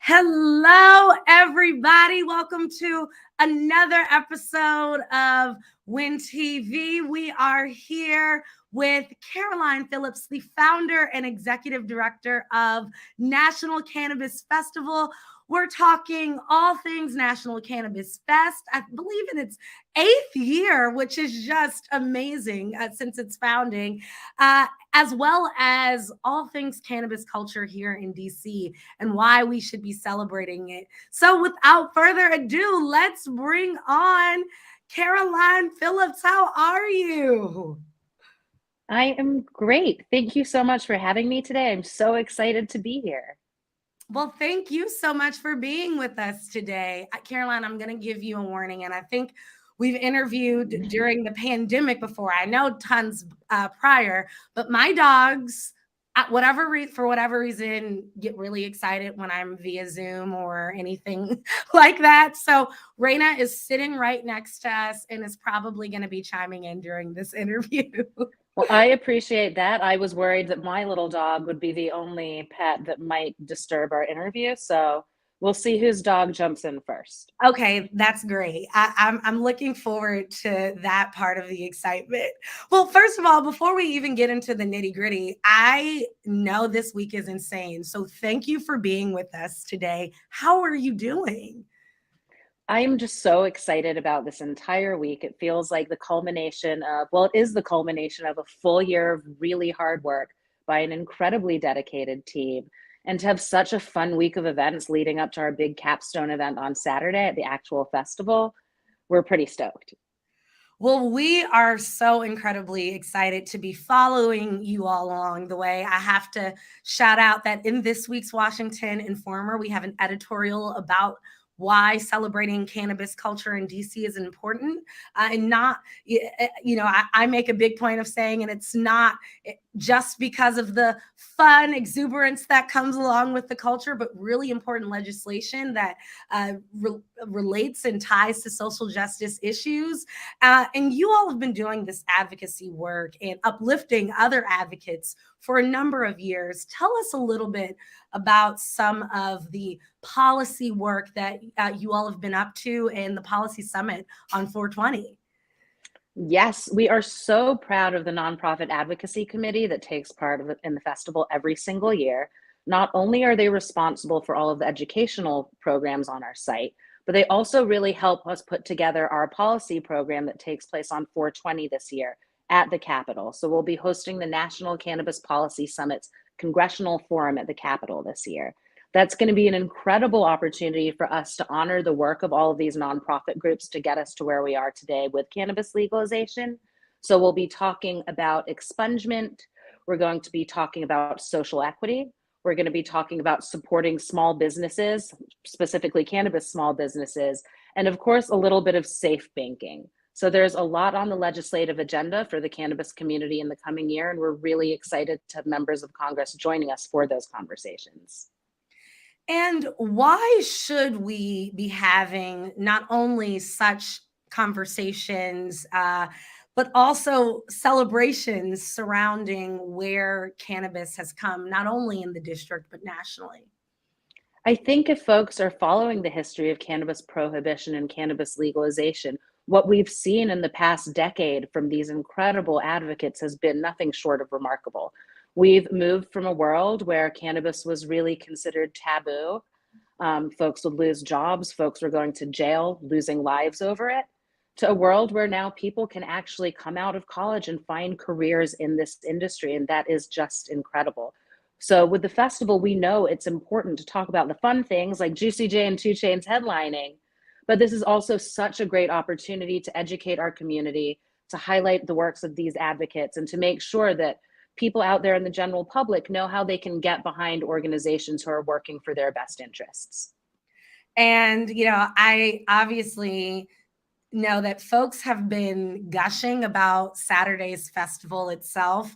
Hello, everybody. Welcome to another episode of Win TV. We are here with Caroline Phillips, the founder and executive director of National Cannabis Festival. We're talking all things National Cannabis Fest. I believe in its 8th year, which is just amazing since its founding, as well as all things cannabis culture here in DC and why we should be celebrating it. So without further ado, let's bring on Caroline Phillips. How are you? I am great. Thank you so much for having me today. I'm so excited to be here. Well, thank you so much for being with us today. Caroline, I'm going to give you a warning, and I think we've interviewed during the pandemic before. I know tons prior, but my dogs, for whatever reason, get really excited when I'm via Zoom or anything like that. So Raina is sitting right next to us and is probably going to be chiming in during this interview. Well, I appreciate that. I was worried that my little dog would be the only pet that might disturb our interview. So we'll see whose dog jumps in first. Okay, that's great. I'm looking forward to that part of the excitement. Well, first of all, before we even get into the nitty gritty, I know this week is insane. So thank you for being with us today. How are you doing? I am just so excited about this entire week. It feels like the culmination of, well, it is the culmination of a full year of really hard work by an incredibly dedicated team. And to have such a fun week of events leading up to our big capstone event on Saturday at the actual festival, we're pretty stoked. Well, we are so incredibly excited to be following you all along the way. I have to shout out that in this week's Washington Informer, we have an editorial about why celebrating cannabis culture in DC is important and not, I make a big point of saying, and it's not just because of the fun exuberance that comes along with the culture, but really important legislation that relates and ties to social justice issues. And you all have been doing this advocacy work and uplifting other advocates for a number of years. Tell us a little bit about some of the policy work that you all have been up to in the Policy Summit on 420. Yes, we are so proud of the nonprofit advocacy committee that takes part in the festival every single year. Not only are they responsible for all of the educational programs on our site, but they also really help us put together our policy program that takes place on 420 this year at the Capitol. So we'll be hosting the National Cannabis Policy Summit's Congressional Forum at the Capitol this year. That's going to be an incredible opportunity for us to honor the work of all of these nonprofit groups to get us to where we are today with cannabis legalization. So we'll be talking about expungement. We're going to be talking about social equity. We're going to be talking about supporting small businesses, specifically cannabis small businesses, and of course, a little bit of safe banking. So there's a lot on the legislative agenda for the cannabis community in the coming year, and we're really excited to have members of Congress joining us for those conversations. And why should we be having not only such conversations, but also celebrations surrounding where cannabis has come, not only in the district, but nationally? I think if folks are following the history of cannabis prohibition and cannabis legalization, what we've seen in the past decade from these incredible advocates has been nothing short of remarkable. We've moved from a world where cannabis was really considered taboo. Folks would lose jobs, folks were going to jail, losing lives over it, to a world where now people can actually come out of college and find careers in this industry. And that is just incredible. So with the festival, we know it's important to talk about the fun things like Juicy J and 2 Chainz headlining, but this is also such a great opportunity to educate our community, to highlight the works of these advocates, and to make sure that people out there in the general public know how they can get behind organizations who are working for their best interests. And, I obviously know that folks have been gushing about Saturday's festival itself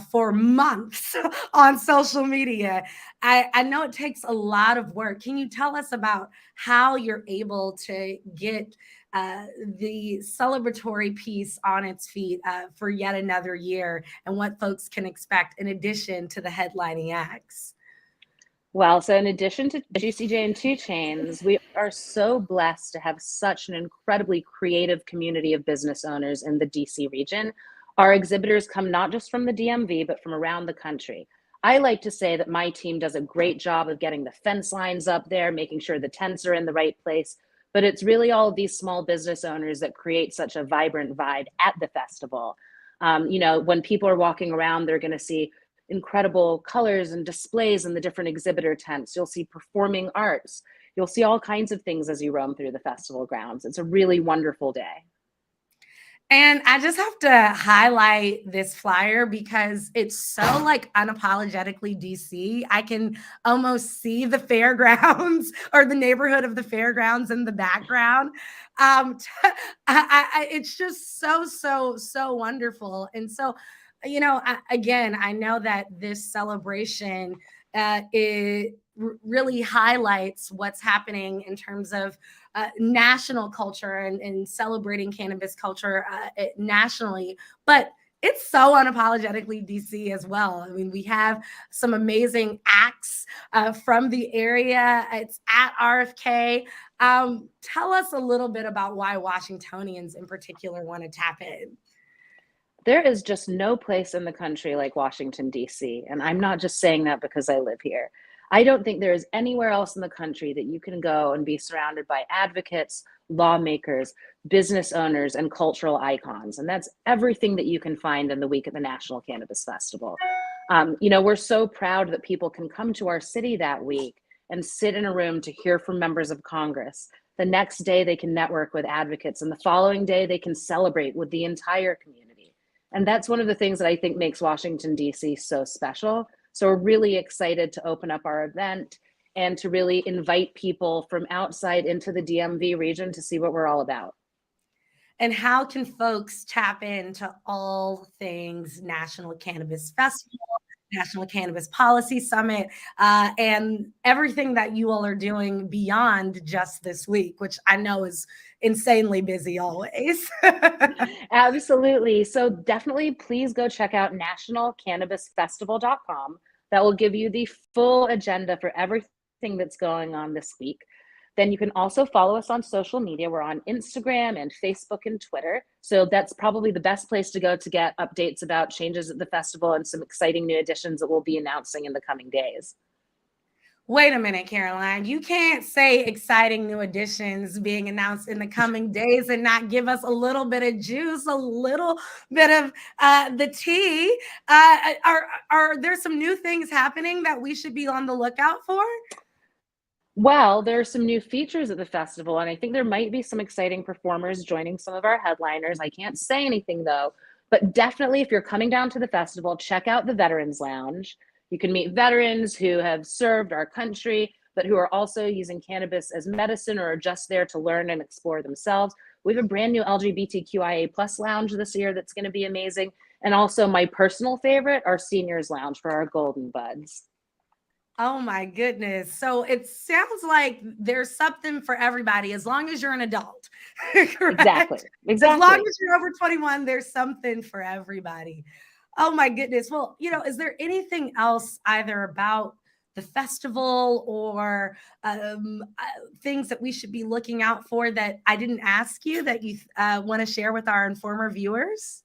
for months on social media. I know it takes a lot of work. Can you tell us about how you're able to get the celebratory piece on its feet for yet another year and what folks can expect in addition to the headlining acts? Well, so in addition to Juicy J and Two Chains, we are so blessed to have such an incredibly creative community of business owners in the DC region. Our exhibitors come not just from the DMV, but from around the country. I like to say that my team does a great job of getting the fence lines up there, making sure the tents are in the right place. But it's really all of these small business owners that create such a vibrant vibe at the festival. When people are walking around, they're going to see incredible colors and displays in the different exhibitor tents. You'll see performing arts. You'll see all kinds of things as you roam through the festival grounds. It's a really wonderful day. And I just have to highlight this flyer because it's so like unapologetically DC. I can almost see the fairgrounds or the neighborhood of the fairgrounds in the background. It's just so wonderful. And so, again, I know that this celebration it really highlights what's happening in terms of national culture and celebrating cannabis culture nationally. But it's so unapologetically DC as well. I mean, we have some amazing acts from the area. It's at RFK. Tell us a little bit about why Washingtonians in particular want to tap in. There is just no place in the country like Washington, D.C. And I'm not just saying that because I live here. I don't think there is anywhere else in the country that you can go and be surrounded by advocates, lawmakers, business owners, and cultural icons. And that's everything that you can find in the week at the National Cannabis Festival. We're so proud that people can come to our city that week and sit in a room to hear from members of Congress. The next day, they can network with advocates, and the following day, they can celebrate with the entire community. And that's one of the things that I think makes Washington, D.C. so special. So we're really excited to open up our event and to really invite people from outside into the DMV region to see what we're all about. And how can folks tap into all things National Cannabis Festival, National Cannabis Policy Summit, and everything that you all are doing beyond just this week, which I know is insanely busy always? Absolutely. So definitely please go check out nationalcannabisfestival.com. That will give you the full agenda for everything that's going on this week. Then you can also follow us on social media. We're on Instagram and Facebook and Twitter. So that's probably the best place to go to get updates about changes at the festival and some exciting new additions that we'll be announcing in the coming days. Wait a minute, Caroline. You can't say exciting new additions being announced in the coming days and not give us a little bit of juice, a little bit of the tea. Are there some new things happening that we should be on the lookout for? Well, there are some new features at the festival, and I think there might be some exciting performers joining some of our headliners. I can't say anything though, but definitely if you're coming down to the festival, check out the Veterans Lounge. You can meet veterans who have served our country, but who are also using cannabis as medicine or are just there to learn and explore themselves. We have a brand new LGBTQIA plus lounge this year that's going to be amazing. And also my personal favorite, our seniors lounge for our golden buds. Oh my goodness. So it sounds like there's something for everybody as long as you're an adult. Exactly. Correct? As long as you're over 21, there's something for everybody. Oh my goodness. Well, is there anything else either about the festival or things that we should be looking out for that I didn't ask you that you want to share with our Informer viewers?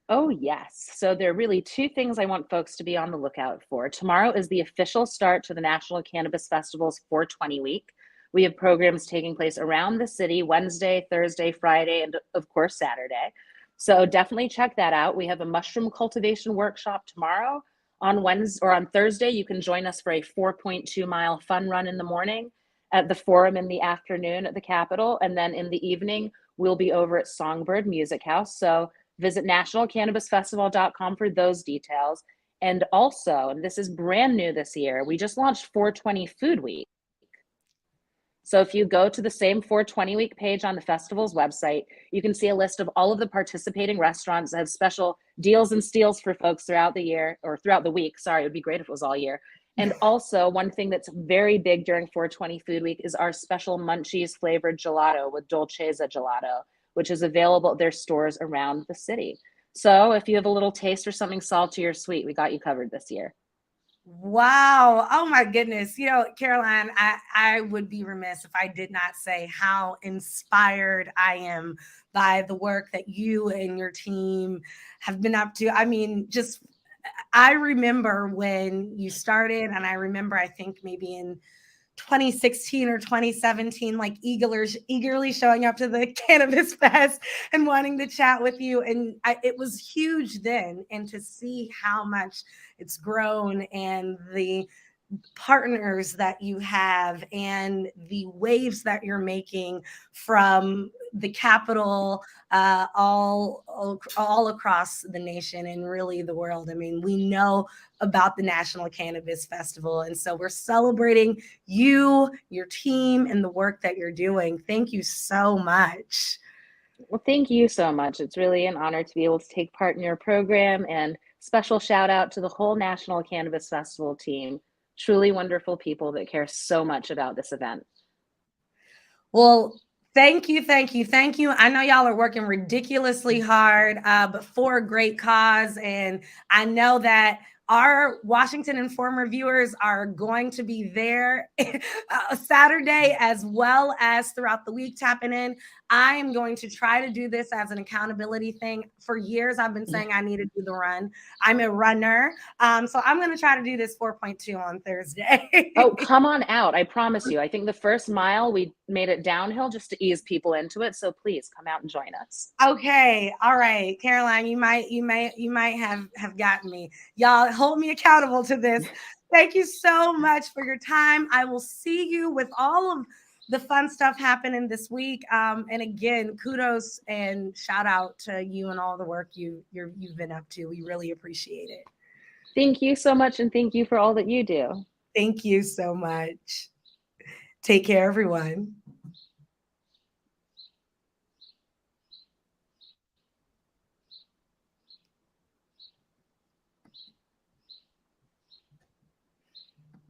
Oh, yes. So there are really two things I want folks to be on the lookout for. Tomorrow is the official start to the National Cannabis Festival's 420 week. We have programs taking place around the city Wednesday, Thursday, Friday, and of course, Saturday. So definitely check that out. We have a mushroom cultivation workshop tomorrow. On Wednesday or on Thursday, you can join us for a 4.2-mile fun run in the morning, at the Forum in the afternoon at the Capitol, and then in the evening, we'll be over at Songbird Music House. So visit nationalcannabisfestival.com for those details. And also, and this is brand new this year, we just launched 420 Food Week. So if you go to the same 420 week page on the festival's website, you can see a list of all of the participating restaurants that have special deals and steals for folks throughout the year, or throughout the week. Sorry, it would be great if it was all year. And also, one thing that's very big during 420 Food Week is our special munchies flavored gelato with Dolcezza gelato, which is available at their stores around the city. So if you have a little taste for something salty or sweet, we got you covered this year. Wow. Oh my goodness. Caroline, I would be remiss if I did not say how inspired I am by the work that you and your team have been up to. I mean, just I remember when you started, and I remember, I think maybe in 2016 or 2017, like eagerly showing up to the Cannabis Fest and wanting to chat with you. And it was huge then. And to see how much it's grown and the partners that you have and the waves that you're making from the capital all across the nation and really the world. I mean, we know about the National Cannabis Festival, and so we're celebrating you, your team, and the work that you're doing. Thank you so much. Well, thank you so much. It's really an honor to be able to take part in your program, and special shout out to the whole National Cannabis Festival team. Truly wonderful people that care so much about this event. Well, thank you, thank you, thank you. I know y'all are working ridiculously hard, but for a great cause. And I know that our Washington Informer viewers are going to be there Saturday as well as throughout the week tapping in. I am going to try to do this as an accountability thing. For years, I've been saying I need to do the run. I'm a runner. So I'm going to try to do this 4.2 on Thursday. Oh, come on out. I promise you. I think the first mile we made it downhill just to ease people into it. So please come out and join us. Okay. All right. Caroline, you might have gotten me. Y'all hold me accountable to this. Thank you so much for your time. I will see you with all of the fun stuff happening this week. And again, kudos and shout out to you and all the work you've been up to. We really appreciate it. Thank you so much. And thank you for all that you do. Thank you so much. Take care, everyone.